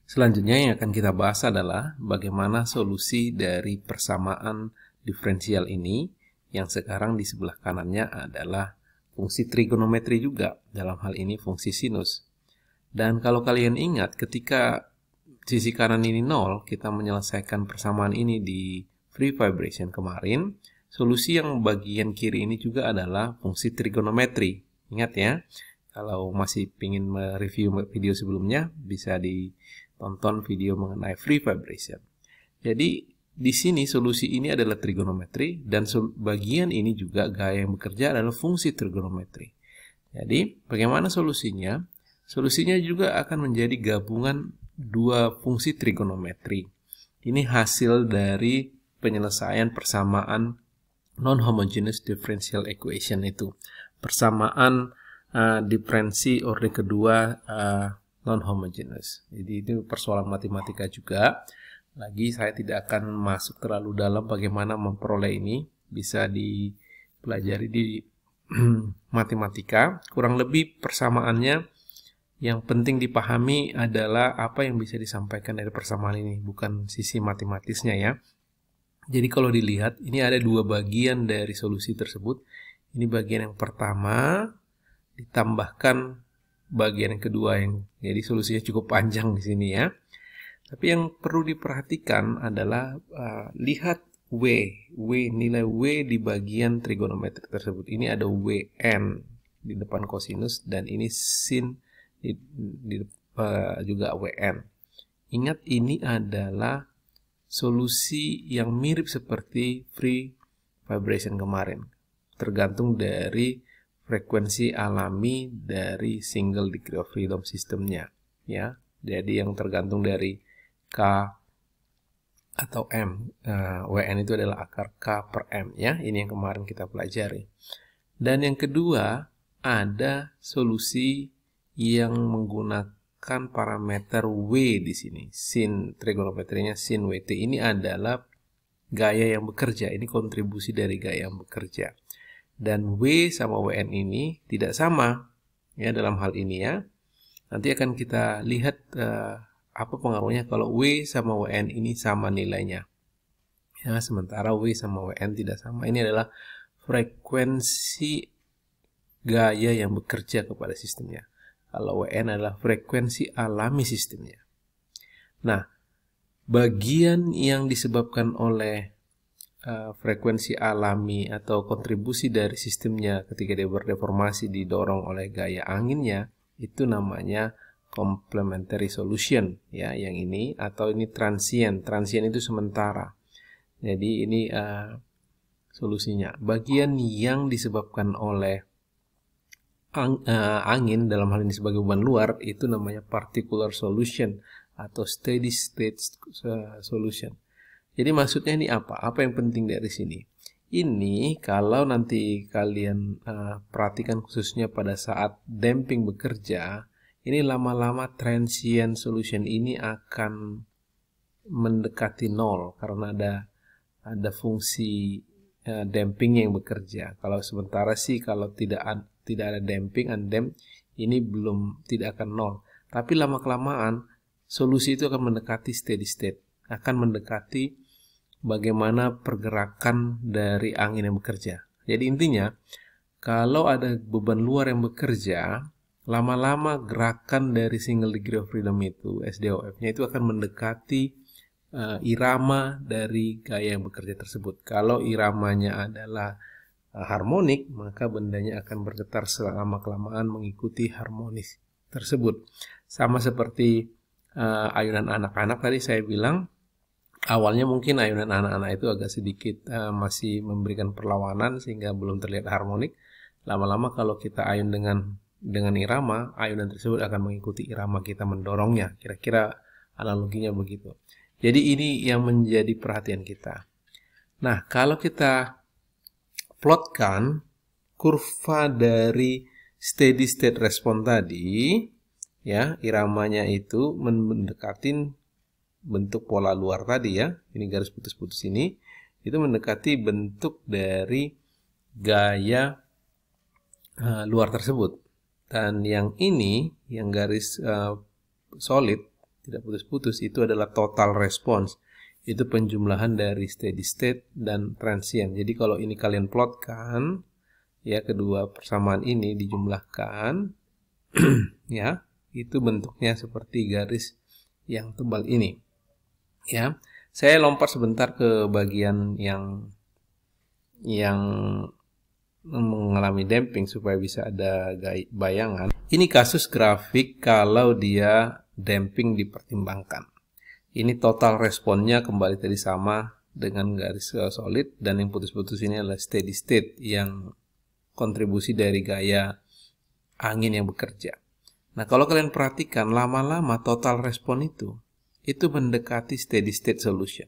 Selanjutnya yang akan kita bahas adalah bagaimana solusi dari persamaan diferensial ini yang sekarang di sebelah kanannya adalah fungsi trigonometri juga, dalam hal ini fungsi sinus. Dan kalau kalian ingat ketika sisi kanan ini 0, kita menyelesaikan persamaan ini di free vibration kemarin, solusi yang bagian kiri ini juga adalah fungsi trigonometri. Ingat ya, kalau masih ingin mereview video sebelumnya, bisa ditonton video mengenai free vibration. Jadi, di sini solusi ini adalah trigonometri, dan bagian ini juga gaya yang bekerja adalah fungsi trigonometri. Jadi, bagaimana solusinya? Solusinya juga akan menjadi gabungan dua fungsi trigonometri. Ini hasil dari penyelesaian persamaan non-homogeneous differential equation itu. Persamaan diferensi orde kedua non-homogeneous. Jadi itu persoalan matematika juga. Lagi saya tidak akan masuk terlalu dalam bagaimana memperoleh ini. Bisa dipelajari di matematika. Kurang lebih persamaannya yang penting dipahami adalah apa yang bisa disampaikan dari persamaan ini, bukan sisi matematisnya ya. Jadi kalau dilihat, ini ada dua bagian dari solusi tersebut. Ini bagian yang pertama, ditambahkan bagian yang kedua, jadi solusinya cukup panjang di sini ya. Tapi yang perlu diperhatikan adalah lihat nilai W di bagian trigonometri tersebut. Ini ada WN di depan kosinus dan ini sin juga WN. Ingat, ini adalah solusi yang mirip seperti free vibration kemarin, tergantung dari frekuensi alami dari single degree of freedom sistemnya ya. Jadi yang tergantung dari K atau M. WN itu adalah akar K per M ya. Ini yang kemarin kita pelajari. Dan yang kedua, ada solusi yang menggunakan parameter W di sini. Sin trigonometrinya sin WT ini adalah gaya yang bekerja. Ini kontribusi dari gaya yang bekerja. Dan W sama WN ini tidak sama ya dalam hal ini ya. Nanti akan kita lihat apa pengaruhnya kalau W sama WN ini sama nilainya. Ya, sementara W sama WN tidak sama. Ini adalah frekuensi gaya yang bekerja kepada sistemnya. Kalau WN adalah frekuensi alami sistemnya. Nah, bagian yang disebabkan oleh frekuensi alami atau kontribusi dari sistemnya ketika dia berdeformasi didorong oleh gaya anginnya, itu namanya complementary solution ya, yang ini, atau ini transient. Transient itu sementara. Jadi ini solusinya. Bagian yang disebabkan oleh angin, dalam hal ini sebagai beban luar, itu namanya particular solution atau steady state solution. Jadi maksudnya ini apa? Apa yang penting dari sini? Ini kalau nanti kalian perhatikan khususnya pada saat damping bekerja, ini lama-lama transient solution ini akan mendekati nol karena ada fungsi damping yang bekerja. Kalau sementara sih kalau tidak ada damping, undamp, ini tidak akan nol. Tapi lama-kelamaan solusi itu akan mendekati steady state, akan mendekati bagaimana pergerakan dari angin yang bekerja. Jadi intinya, kalau ada beban luar yang bekerja, lama-lama gerakan dari single degree of freedom itu, SDOF-nya itu akan mendekati irama dari gaya yang bekerja tersebut. Kalau iramanya adalah harmonik, maka bendanya akan bergetar selama-kelamaan mengikuti harmonis tersebut. Sama seperti ayunan anak-anak tadi saya bilang, awalnya mungkin ayunan anak-anak itu agak sedikit masih memberikan perlawanan sehingga belum terlihat harmonik. Lama-lama kalau kita ayun dengan irama, ayunan tersebut akan mengikuti irama kita mendorongnya. Kira-kira analoginya begitu. Jadi ini yang menjadi perhatian kita. Nah, kalau kita plotkan kurva dari steady state respon tadi, ya, iramanya itu mendekatin bentuk pola luar tadi ya. Ini garis putus-putus ini, itu mendekati bentuk dari gaya luar tersebut. Dan yang ini, yang garis solid, tidak putus-putus, itu adalah total response. Itu penjumlahan dari steady state dan transient. Jadi kalau ini kalian plotkan, ya, kedua persamaan ini dijumlahkan, ya, itu bentuknya seperti garis yang tebal ini. Ya, saya lompat sebentar ke bagian yang mengalami damping supaya bisa ada bayangan. Ini kasus grafik kalau dia damping dipertimbangkan. Ini total responnya kembali tadi sama dengan garis solid, dan yang putus-putus ini adalah steady state yang kontribusi dari gaya angin yang bekerja. Nah, kalau kalian perhatikan lama-lama total respon itu mendekati steady state solution.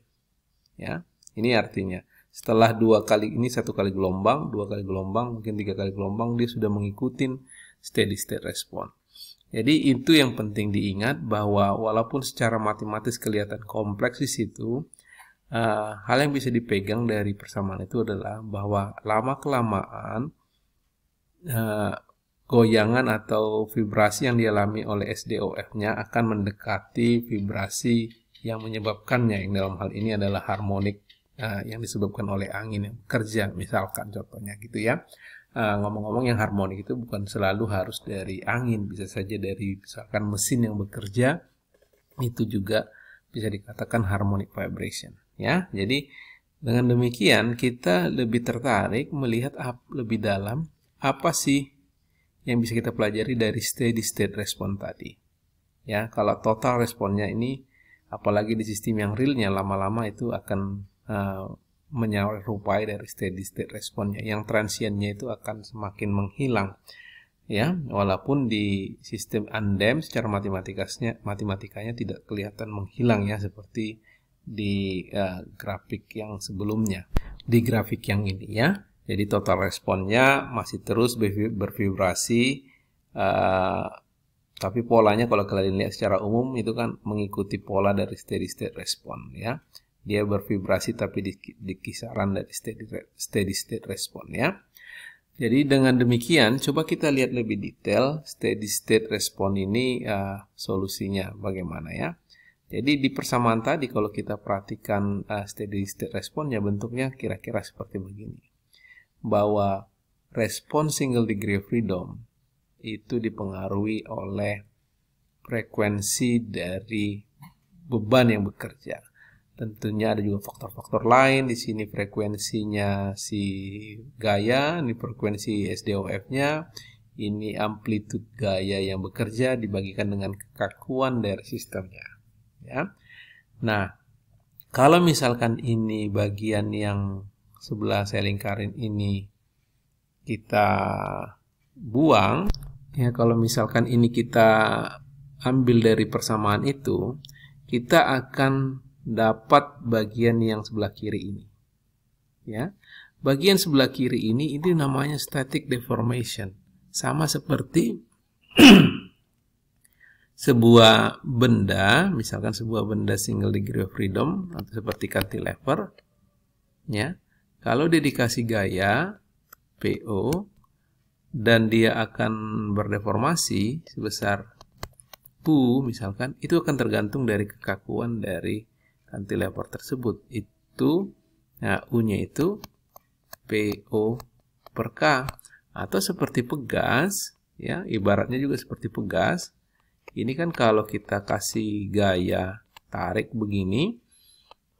Ya, ini artinya setelah satu kali gelombang, dua kali gelombang, mungkin 3 kali gelombang, dia sudah mengikuti steady state respon. Jadi itu yang penting diingat, bahwa walaupun secara matematis kelihatan kompleks di situ, hal yang bisa dipegang dari persamaan itu adalah bahwa lama-kelamaan goyangan atau vibrasi yang dialami oleh SDOF-nya akan mendekati vibrasi yang menyebabkannya, yang dalam hal ini adalah harmonik yang disebabkan oleh angin yang bekerja, misalkan contohnya gitu ya. Ngomong-ngomong, yang harmonik itu bukan selalu harus dari angin, bisa saja dari misalkan mesin yang bekerja, itu juga bisa dikatakan harmonic vibration, ya. Jadi dengan demikian kita lebih tertarik melihat lebih dalam apa sih yang bisa kita pelajari dari steady state respon tadi, ya. Kalau total responnya ini, apalagi di sistem yang realnya, lama-lama itu akan menyerupai dari steady state responnya. Yang transientnya itu akan semakin menghilang, ya, walaupun di sistem undamped secara matematikanya tidak kelihatan menghilang, ya, seperti di grafik yang sebelumnya. Di grafik yang ini, ya, jadi total responnya masih terus bervibrasi, tapi polanya kalau kalian lihat secara umum itu kan mengikuti pola dari steady state respon, ya. Dia bervibrasi tapi di kisaran dari steady state respon, ya. Jadi dengan demikian coba kita lihat lebih detail steady state respon ini solusinya bagaimana, ya. Jadi di persamaan tadi kalau kita perhatikan steady state responnya, bentuknya kira-kira seperti begini. Bahwa respon single degree of freedom itu dipengaruhi oleh frekuensi dari beban yang bekerja. Tentunya ada juga faktor-faktor lain. Di sini frekuensinya si gaya, ini frekuensi SDOF-nya, ini amplitude gaya yang bekerja dibagikan dengan kekakuan dari sistemnya, ya. Nah, kalau misalkan ini bagian yang sebelah saya lingkarin ini kita buang, ya, kalau misalkan ini kita ambil dari persamaan itu, kita akan dapat bagian yang sebelah kiri ini, ya. Bagian sebelah kiri ini namanya static deformation, sama seperti sebuah benda, misalkan sebuah benda single degree of freedom atau seperti cantilever, ya. Kalau dia dikasih gaya PO dan dia akan berdeformasi sebesar U misalkan, itu akan tergantung dari kekakuan dari cantilever tersebut. Itu, nah, U-nya itu PO per K. Atau seperti pegas, ya, ibaratnya juga seperti pegas. Ini kan kalau kita kasih gaya tarik begini,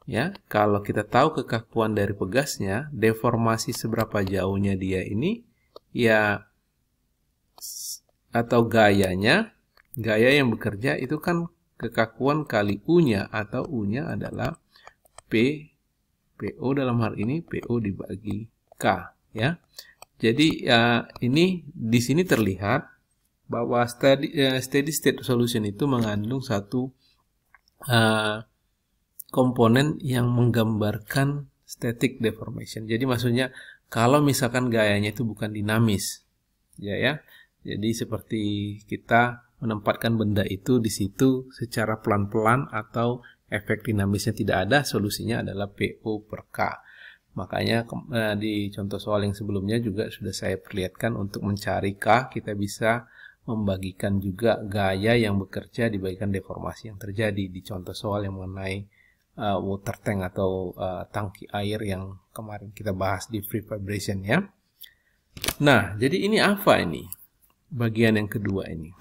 ya, kalau kita tahu kekakuan dari pegasnya, deformasi seberapa jauhnya dia ini, ya, atau gaya yang bekerja itu kan kekakuan kali U-nya, atau U-nya adalah PO dalam hal ini PO dibagi K, ya. Jadi ini di sini terlihat bahwa steady state solution itu mengandung satu komponen yang menggambarkan static deformation. Jadi maksudnya kalau misalkan gayanya itu bukan dinamis, ya. Jadi seperti kita menempatkan benda itu di situ secara pelan-pelan atau efek dinamisnya tidak ada, solusinya adalah PO per K. Makanya di contoh soal yang sebelumnya juga sudah saya perlihatkan, untuk mencari K kita bisa membagikan juga gaya yang bekerja dibagikan deformasi yang terjadi di contoh soal yang mengenai water tank atau tangki air yang kemarin kita bahas di free vibration ya. Nah, jadi ini apa ini? Bagian yang kedua ini.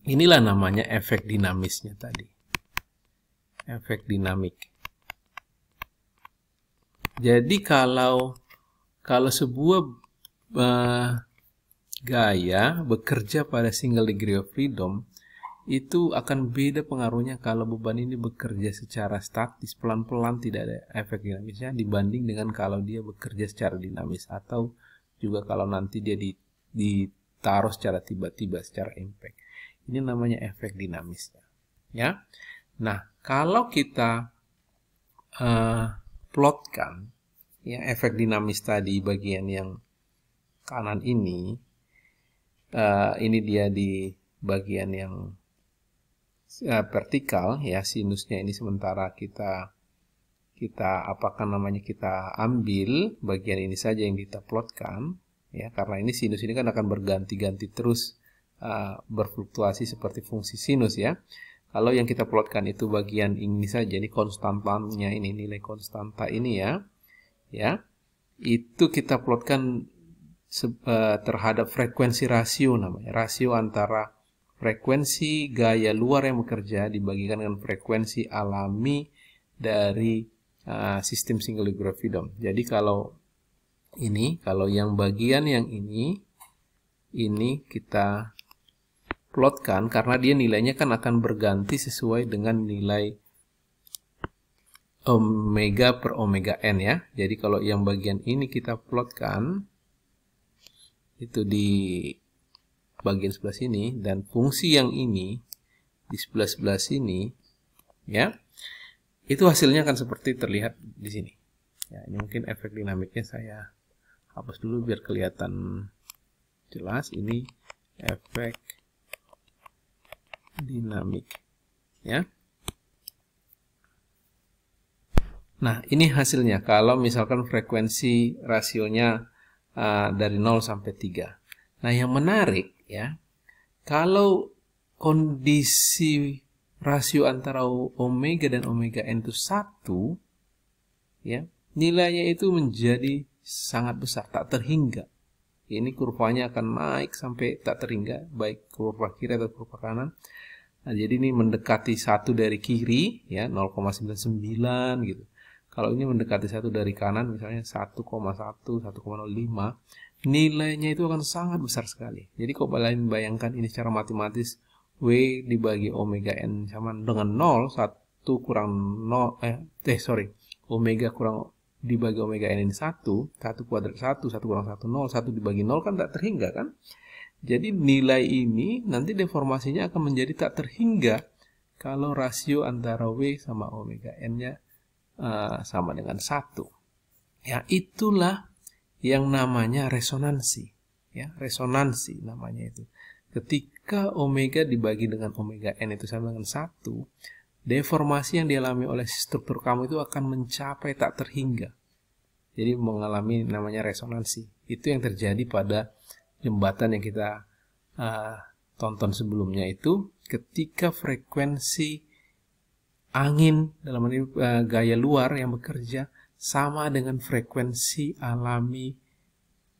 Inilah namanya efek dinamisnya tadi. Efek dinamik. Jadi kalau sebuah gaya bekerja pada single degree of freedom, itu akan beda pengaruhnya kalau beban ini bekerja secara statis, pelan-pelan tidak ada efek dinamisnya, dibanding dengan kalau dia bekerja secara dinamis, atau juga kalau nanti dia ditaruh secara tiba-tiba, secara impact. Ini namanya efek dinamisnya. Ya. Nah, kalau kita plotkan ya efek dinamis tadi bagian yang kanan ini dia di bagian yang vertikal ya, sinusnya ini sementara kita ambil bagian ini saja yang kita plotkan ya, karena ini sinus ini kan akan berganti-ganti terus berfluktuasi seperti fungsi sinus ya. Kalau yang kita plotkan itu bagian ini saja, ini konstantanya ini, nilai konstanta ini ya, itu kita plotkan terhadap frekuensi rasio namanya, rasio antara frekuensi gaya luar yang bekerja dibagikan dengan frekuensi alami dari sistem single degree of freedom. Jadi kalau yang bagian yang ini kita plotkan, karena dia nilainya kan akan berganti sesuai dengan nilai omega per omega n ya. Jadi kalau yang bagian ini kita plotkan itu di bagian sebelah sini, dan fungsi yang ini di sebelah sini ya, itu hasilnya akan seperti terlihat di sini ya. Ini mungkin efek dinamiknya saya hapus dulu biar kelihatan jelas. Ini efek dinamik ya. Nah, ini hasilnya kalau misalkan frekuensi rasionya dari 0 sampai 3. Nah, yang menarik ya, kalau kondisi rasio antara omega dan omega n itu 1 ya, nilainya itu menjadi sangat besar, tak terhingga. Ini kurvanya akan naik sampai tak terhingga, baik kurva kiri atau kurva kanan. Nah, jadi ini mendekati 1 dari kiri ya, 0,99 gitu. Kalau ini mendekati 1 dari kanan, misalnya 1,1, 1,05, nilainya itu akan sangat besar sekali. Jadi kalau kalian bayangkan ini secara matematis, W dibagi omega n sama dengan 0, 1 kurang 0, omega kurang dibagi omega n ini 1 kuadrat 1 kurang 1, 0, 1 dibagi 0 kan tak terhingga kan. Jadi nilai ini nanti deformasinya akan menjadi tak terhingga kalau rasio antara W sama omega n-nya sama dengan 1. Ya, itulah yang namanya resonansi. Ya, resonansi namanya itu. Ketika omega dibagi dengan omega n itu sama dengan 1, deformasi yang dialami oleh struktur kamu itu akan mencapai tak terhingga. Jadi mengalami namanya resonansi. Itu yang terjadi pada jembatan yang kita tonton sebelumnya itu, ketika frekuensi angin dalam ini gaya luar yang bekerja sama dengan frekuensi alami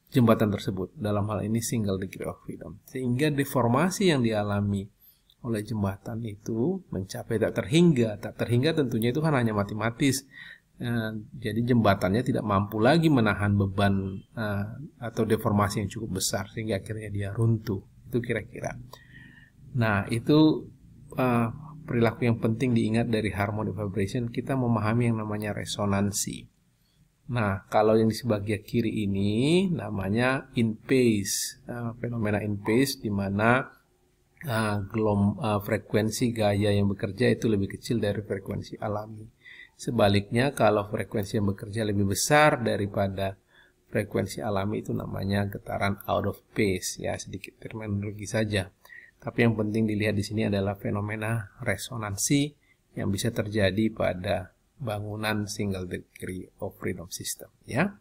jembatan tersebut, dalam hal ini single degree of freedom, sehingga deformasi yang dialami oleh jembatan itu mencapai tak terhingga. Tak terhingga tentunya itu kan hanya matematis. Jadi jembatannya tidak mampu lagi menahan beban atau deformasi yang cukup besar sehingga akhirnya dia runtuh. Itu kira-kira. Nah, itu perilaku yang penting diingat dari harmonic vibration. Kita memahami yang namanya resonansi. Nah, kalau yang di sebagian kiri ini namanya in phase, fenomena in phase, di mana frekuensi gaya yang bekerja itu lebih kecil dari frekuensi alami. Sebaliknya, kalau frekuensi yang bekerja lebih besar daripada frekuensi alami, itu namanya getaran out of phase. Ya, sedikit terminologi saja. Tapi yang penting dilihat di sini adalah fenomena resonansi yang bisa terjadi pada bangunan single degree of freedom system. Ya.